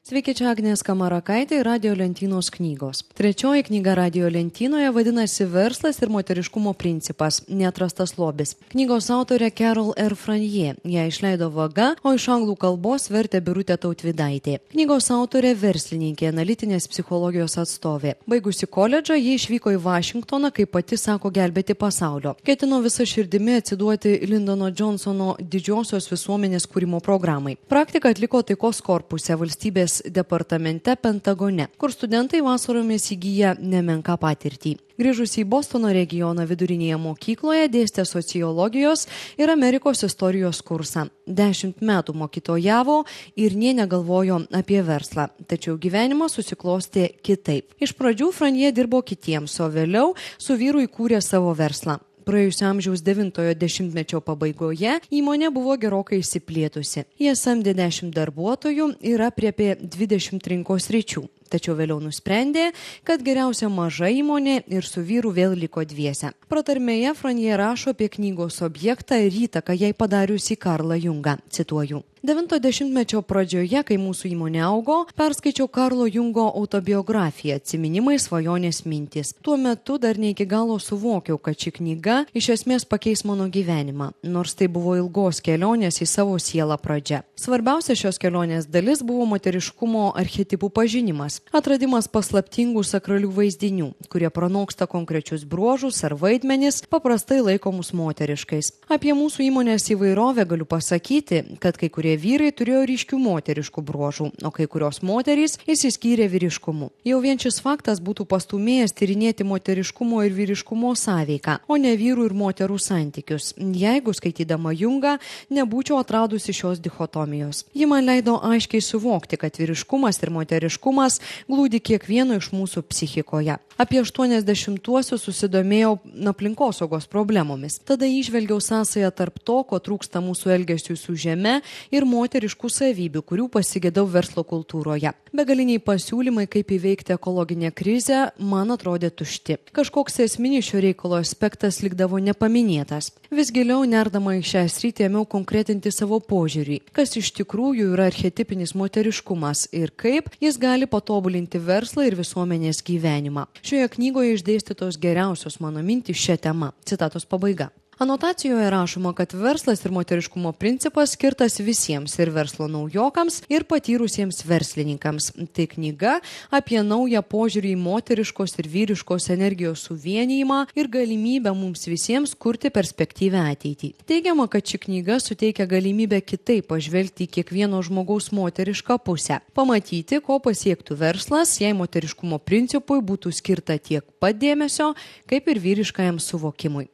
Sveiki, čia Agnė Skamarakaitė ir Radio lentynos knygos. Trečioji knyga Radio lentynoje vadinasi Verslas ir moteriškumo principas – neatrastas lobis. Knygos autorė Carol R. Franier. Ją išleido Vaga, o iš anglų kalbos vertė Birutė Tautvydaitė. Knygos autorė verslininkė, analitinės psichologijos atstovė. Baigusi koledžą, ji išvyko į Vašingtoną, kaip pati sako, gelbėti pasaulio. Ketino visa širdimi atsiduoti Lindono Johnsono didžiosios visuomenės kūrimo programai. Praktiką atliko taikos korpuse valstybės departamente Pentagone, kur studentai vasaromis įgyja nemenką patirtį. Grįžusi į Bostono regioną vidurinėje mokykloje dėstė sociologijos ir Amerikos istorijos kursą. 10 metų mokytojavo ir nė negalvojo apie verslą. Tačiau gyvenimas susiklostė kitaip. Iš pradžių Franier dirbo kitiems, o vėliau su vyru įkūrė savo verslą. Praėjusio amžiaus 9-ojo dešimtmečio pabaigoje įmonė buvo gerokai išsiplėtusi. Jie samdė 10 darbuotojų ir apriepė 20 rinkos sričių. Tačiau vėliau nusprendė, kad geriausia maža įmonė ir su vyru vėl liko dviese. Pratarmėje Franier rašo apie knygos objektą ir įtaką jai padariusi Karlą Jungą. Cituoju. 90-mečio pradžioje, kai mūsų įmonė augo, perskaičiau Karlo Jungo autobiografiją Atsiminimai, svajonės, mintys. Tuo metu dar ne iki galo suvokiau, kad ši knyga iš esmės pakeis mano gyvenimą, nors tai buvo ilgos kelionės į savo sielą pradžia. Svarbiausia šios kelionės dalis buvo moteriškumo archetipų pažinimas, atradimas paslaptingų sakralių vaizdinių, kurie pranoksta konkrečius bruožus ar vaidmenis, paprastai laikomus moteriškais. Apie mūsų įmonės įvairovę galiu pasakyti, kad kai kurie vyrai turėjo ryškių moteriškų bruožų, o kai kurios moterys išsiskyrė vyriškumu. Jau vien šis faktas būtų pastūmėjęs tyrinėti moteriškumo ir vyriškumo sąveiką, o ne vyrų ir moterų santykius, jeigu skaitydama Jungą nebūčiau atradusi šios dichotomijos. Ji man leido aiškiai suvokti, kad vyriškumas ir moteriškumas glūdi kiekvieno iš mūsų psichikoje. Apie 80-uosius susidomėjau aplinkosaugos problemomis. Tada įžvelgiau sąsają tarp to, ko trūksta mūsų elgesiui su žeme ir moteriškų savybių, kurių pasigėdau verslo kultūroje. Begaliniai pasiūlymai, kaip įveikti ekologinę krizę, man atrodė tušti. Kažkoks esminis šio reikalo aspektas likdavo nepaminėtas. Vis giliau nerdama į šią sritį ėmiau konkretinti savo požiūrį, kas iš tikrųjų yra archetipinis moteriškumas ir kaip jis gali patobulinti verslą ir visuomenės gyvenimą. Šioje knygoje išdėstytos geriausios mano mintys šią temą. Citatos pabaiga. Anotacijoje rašoma, kad verslas ir moteriškumo principas skirtas visiems ir verslo naujokams ir patyrusiems verslininkams. Tai knyga apie naują požiūrį į moteriškos ir vyriškos energijos suvienijimą ir galimybę mums visiems kurti perspektyvę ateitį. Teigiama, kad ši knyga suteikia galimybę kitaip pažvelgti į kiekvieno žmogaus moterišką pusę. Pamatyti, ko pasiektų verslas, jei moteriškumo principui būtų skirta tiek pat dėmesio, kaip ir vyriškajam suvokimui.